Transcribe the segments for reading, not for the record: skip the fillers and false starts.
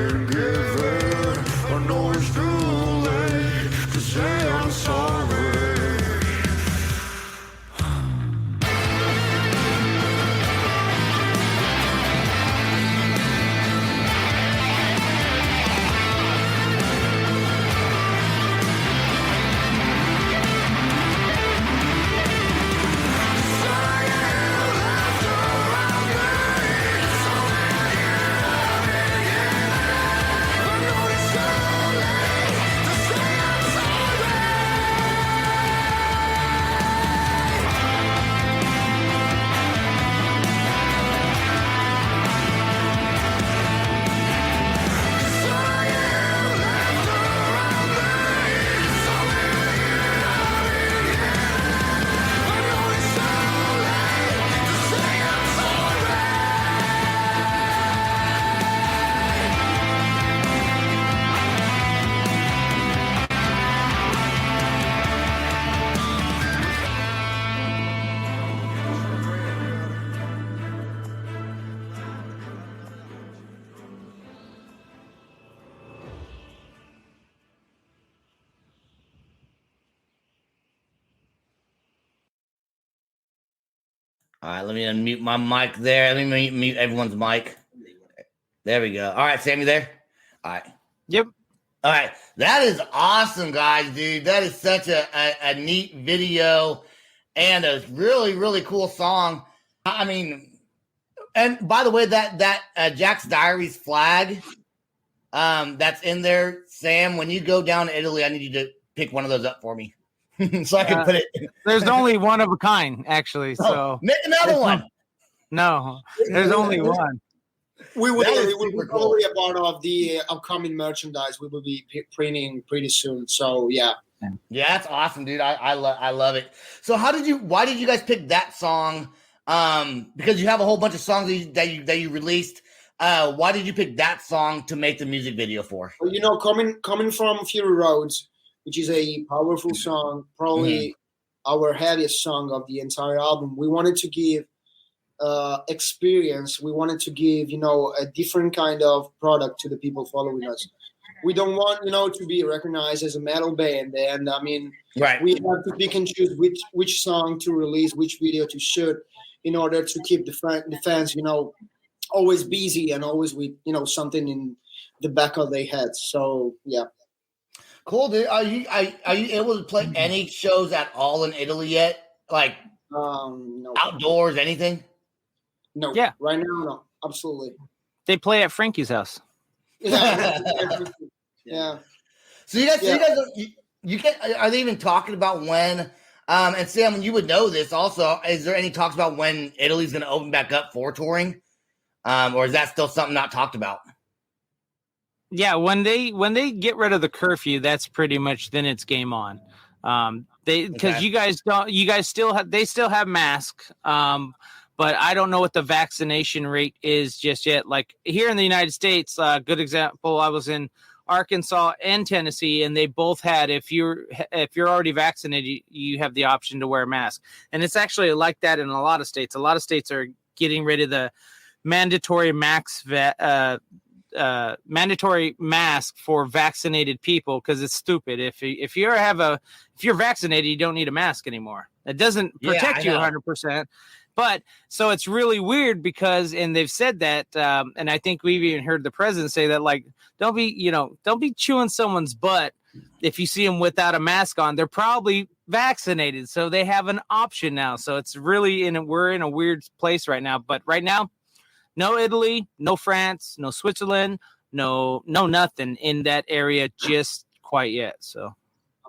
been given. I know it's too late to say I'm sorry. All right, let me unmute my mic there. Let me mute everyone's mic. There we go. All right, Sammy, there? All right. Yep. All right. That is awesome, guys, dude. That is such a neat video and a really, really cool song. I mean, and by the way, that Jax Diaries flag that's in there, Sam, when you go down to Italy, I need you to pick one of those up for me. So I can put it. There's only one of a kind, actually. So make another one. No, there's only one. We will be probably a part of the upcoming merchandise. We will be printing pretty soon. So yeah. Yeah, that's awesome, dude. I love it. So why did you guys pick that song? Because you have a whole bunch of songs that you released. Why did you pick that song to make the music video for? Well, you know, coming from Fury Roads, which is a powerful song, probably our heaviest song of the entire album. We wanted to give experience. We wanted to give, you know, a different kind of product to the people following us. We don't want, you know, to be recognized as a metal band. And I mean, we have to pick and choose which song to release, which video to shoot in order to keep the fans, you know, always busy and always with, you know, something in the back of their heads. So, yeah. Cool, dude. Are you able to play any shows at all in Italy yet? Like no. Outdoors, anything? No. Yeah. Right now, no. Absolutely. They play at Frankie's house. Yeah. So you guys are they even talking about when? And Sam, you would know this also. Is there any talks about when Italy's going to open back up for touring, or is that still something not talked about? Yeah, when they get rid of the curfew, that's pretty much then it's game on. Because they still have masks. But I don't know what the vaccination rate is just yet. Like here in the United States, good example, I was in Arkansas and Tennessee, and they both had, if you're already vaccinated, you have the option to wear a mask. And it's actually like that in a lot of states. A lot of states are getting rid of the mandatory mandatory mask for vaccinated people because it's stupid. If you're vaccinated, you don't need a mask anymore. It doesn't protect you 100%. But so it's really weird because, and they've said that, and I think we've even heard the president say that, like, don't be chewing someone's butt if you see them without a mask on. They're probably vaccinated, so they have an option now. So it's really we're in a weird place right now. But right now, no Italy, no France, no Switzerland, no nothing in that area just quite yet. So.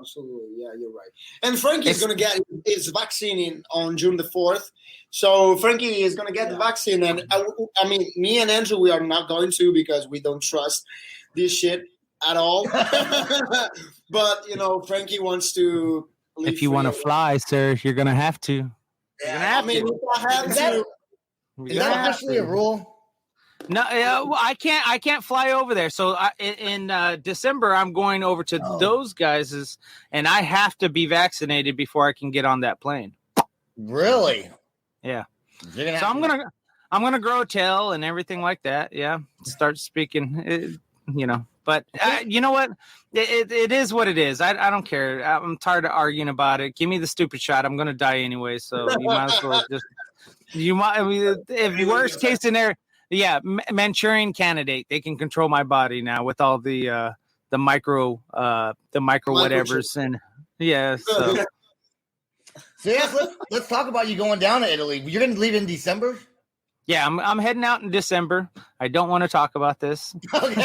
Absolutely, yeah, you're right. And Frankie is going to get his vaccine on June the 4th. So Frankie is going to get the vaccine. And I mean, me and Andrew, we are not going to because we don't trust this shit at all. But, you know, Frankie wants to live if you want to fly, sir, you're going to have to. Yeah, Is that officially a rule? No, I can't fly over there. So in December, I'm going over to those guys', and I have to be vaccinated before I can get on that plane. Really? Yeah. So I'm gonna grow a tail and everything like that. Yeah. Start speaking. But you know what? It is what it is. I don't care. I'm tired of arguing about it. Give me the stupid shot. I'm going to die anyway. So you might as well just, if worst case scenario, yeah, Manchurian candidate, they can control my body now with all the micro whatevers. And yeah. So yes, let's talk about you going down to Italy. You're going to leave in December? Yeah, I'm heading out in December. I don't want to talk about this. Okay.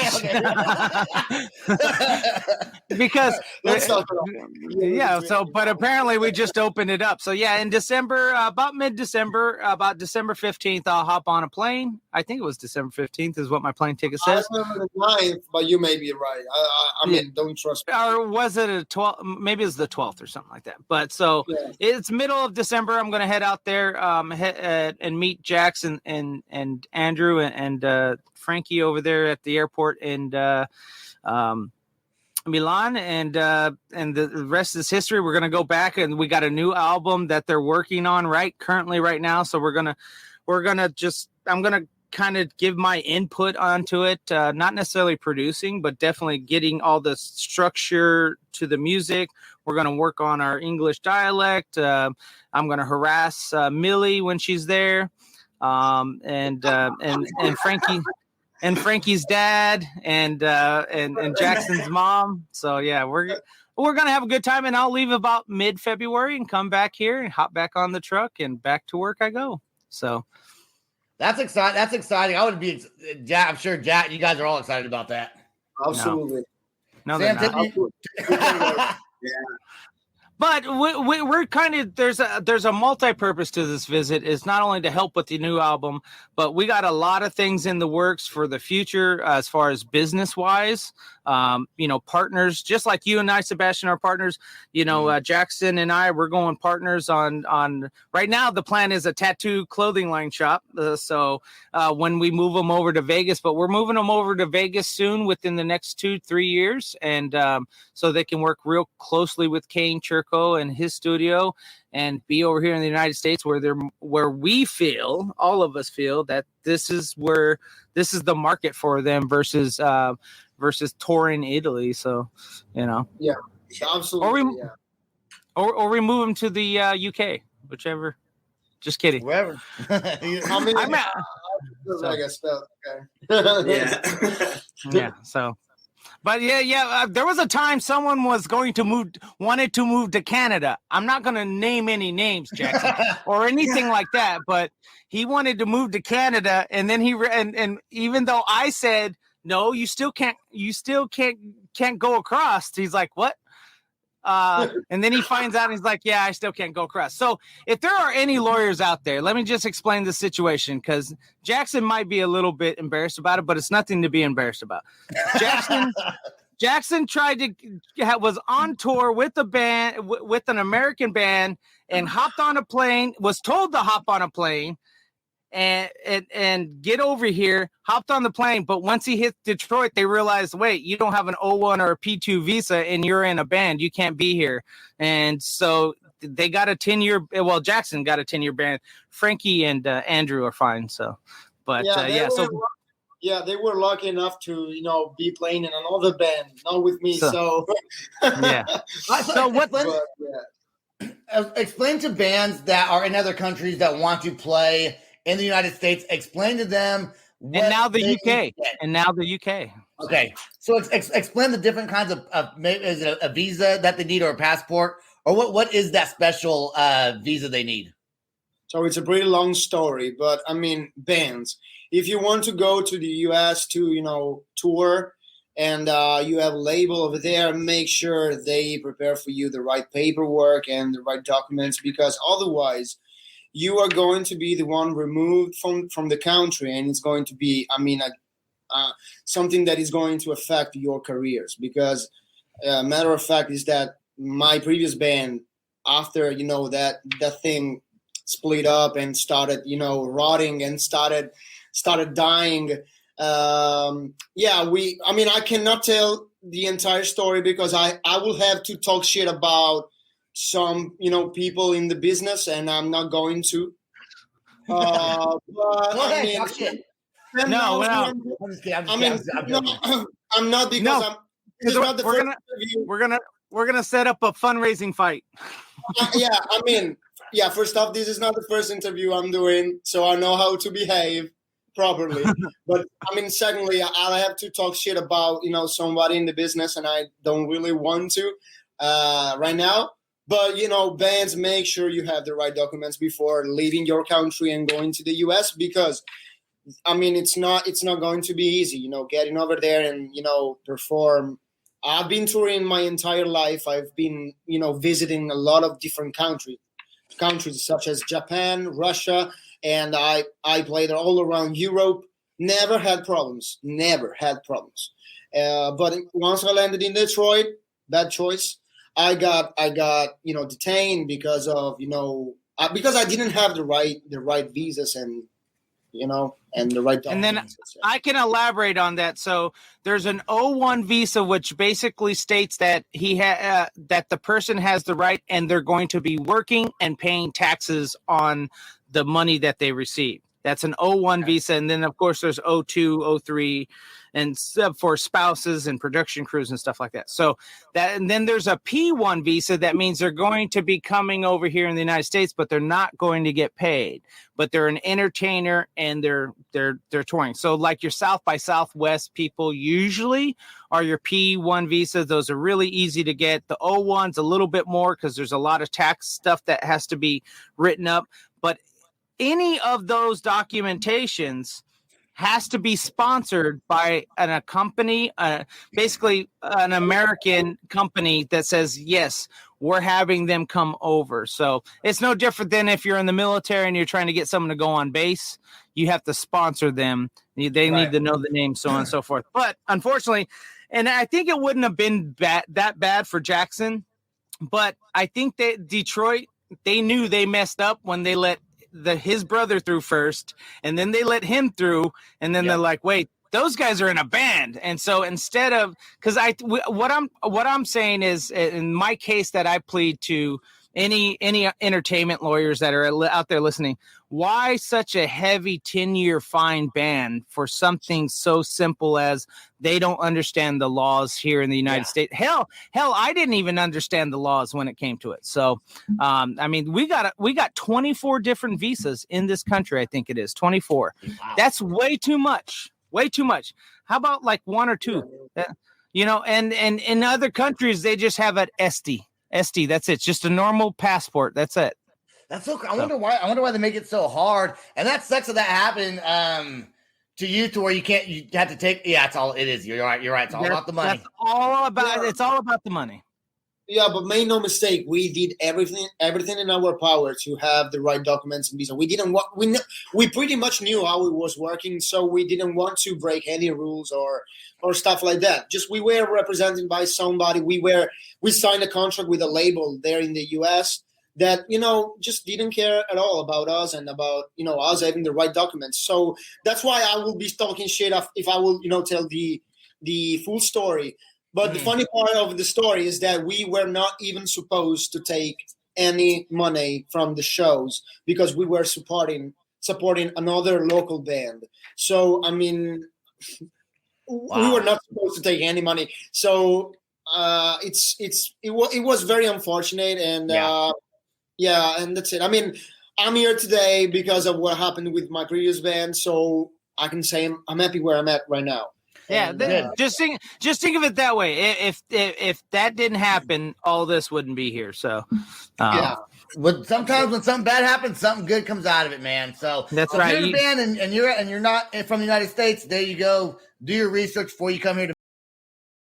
Because let's talk about but apparently we just opened it up. So yeah, in December, about mid-December, about December 15th, I'll hop on a plane. I think it was December 15th is what my plane ticket says. I remember the 9th, but you may be right. I mean, don't trust me. Or was it a 12th? Maybe it's the 12th or something like that. But so it's middle of December. I'm going to head out there and meet Jax and Andrew and Frankie over there at the airport in Milan, and the rest is history. We're gonna go back, and we got a new album that they're working on currently right now. So I'm gonna kind of give my input onto it, not necessarily producing, but definitely getting all the structure to the music. We're gonna work on our English dialect. I'm gonna harass Millie when she's there. And Frankie and Frankie's dad and Jackson's mom. So yeah, we're gonna have a good time, and I'll leave about mid-February and come back here and hop back on the truck and back to work I go. So that's exciting. That's exciting. I would be. I'm sure Jack, you guys are all excited about that. Absolutely. No, they're not. Yeah. But we're kind of there's a multi-purpose to this visit. It's not only to help with the new album, but we got a lot of things in the works for the future as far as business wise. Partners, just like you and I, Sebastian, are partners. Jackson and I, we're going partners on right now. The plan is a tattoo clothing line shop. So when we move them over to Vegas, but we're moving them over to Vegas soon within the next 2-3 years. And so they can work real closely with Kane Churko and his studio and be over here in the United States where we feel, all of us feel, that this is the market for them versus touring Italy. So, Yeah, absolutely. Or we move them to the UK, whichever. Just kidding. Wherever. I guess so. Okay. Yeah. So. But there was a time someone was wanted to move to Canada. I'm not going to name any names, Jackson, or anything like that. But he wanted to move to Canada, and then and even though I said no, you still can't go across. He's like, what? And then he finds out, and he's like, yeah, I still can't go across. So if there are any lawyers out there, let me just explain the situation, because Jackson might be a little bit embarrassed about it, but it's nothing to be embarrassed about. Jackson was on tour with a band, with an American band, and hopped on a plane, was told to hop on a plane and get over here, hopped on the plane. But once he hit Detroit, they realized, wait, you don't have an O1 or a P2 visa and you're in a band. You can't be here. And so they got a 10-year, Jackson got a 10-year ban. Frankie and Andrew are fine. So, but they were lucky enough to, be playing in another band, not with me. So yeah. So what? Explain to bands that are in other countries that want to play in the United States. Explain to them. And now the UK. Okay, so explain the different kinds of is it a visa that they need or a passport, or what is that special visa they need? So it's a pretty long story, but I mean, bands. If you want to go to the US to tour, and you have a label over there, make sure they prepare for you the right paperwork and the right documents, because otherwise you are going to be the one removed from the country, and it's going to be, something that is going to affect your careers. Because matter of fact is that my previous band, after that thing split up and started rotting and started dying. I cannot tell the entire story because I will have to talk shit about some people in the business, and I'm not going to. I'm not because no, this is not the first interview. We're gonna set up a fundraising fight. Yeah, I mean, yeah. First off, this is not the first interview I'm doing, so I know how to behave properly. But I mean, secondly, I have to talk shit about somebody in the business, and I don't really want to right now. But bands, make sure you have the right documents before leaving your country and going to the US, because I mean, it's not going to be easy, getting over there and perform. I've been touring my entire life. I've been visiting a lot of different countries such as Japan, Russia, and I played all around Europe. Never had problems. But once I landed in Detroit, bad choice. I got detained because of because I didn't have the right visas and the right documents. And then I can elaborate on that. So there's an O1 visa, which basically states that that the person has the right, and they're going to be working and paying taxes on the money that they receive. That's an O1 visa. And then, of course, there's O2, O3, and for spouses and production crews and stuff like that. So and then there's a P1 visa. That means they're going to be coming over here in the United States, but they're not going to get paid. But they're an entertainer and they're touring. So like your South by Southwest people usually are your P1 visas. Those are really easy to get. The O1's a little bit more because there's a lot of tax stuff that has to be written up. But any of those documentations has to be sponsored by a company, basically an American company that says, yes, we're having them come over. So it's no different than if you're in the military and you're trying to get someone to go on base. You have to sponsor them. They need to know the name, so on and so forth. But unfortunately, and I think it wouldn't have been that bad for Jackson, but I think that Detroit, they knew they messed up when they let his brother through first, and then they let him through, and then they're like, wait, those guys are in a band. And so instead of, because what I'm saying is, in my case that I plead to any entertainment lawyers that are out there listening, why such a heavy 10-year fine ban for something so simple as they don't understand the laws here in the United States? Hell, I didn't even understand the laws when it came to it. So, I mean, we got 24 different visas in this country. I think it is 24. Wow. That's way too much. Way too much. How about like one or two? And in other countries, they just have an SD. That's it. Just a normal passport. That's it. That's so. I wonder why they make it so hard. And that sucks that happened to you, to where you have to take. Yeah, it's all it is. You're right. It's all about the money. It's all about the money. Yeah, but make no mistake, we did everything in our power to have the right documents and visa. We didn't want. We pretty much knew how it was working, so we didn't want to break any rules or stuff like that. Just we were represented by somebody. We signed a contract with a label there in the US that just didn't care at all about us and about us having the right documents. So that's why I will be talking shit if I will tell the full story. But the funny part of the story is that we were not even supposed to take any money from the shows because we were supporting another local band. So I mean, we were not supposed to take any money. So it was very unfortunate, and and that's it. I mean, I'm here today because of what happened with my previous band, so I can say I'm happy where I'm at right now. Yeah, just think of it that way. If that didn't happen, all this wouldn't be here. So, But sometimes when something bad happens, something good comes out of it, man. So that's right. right. If you're a band and you're not from the United States, there you go. Do your research before you come here to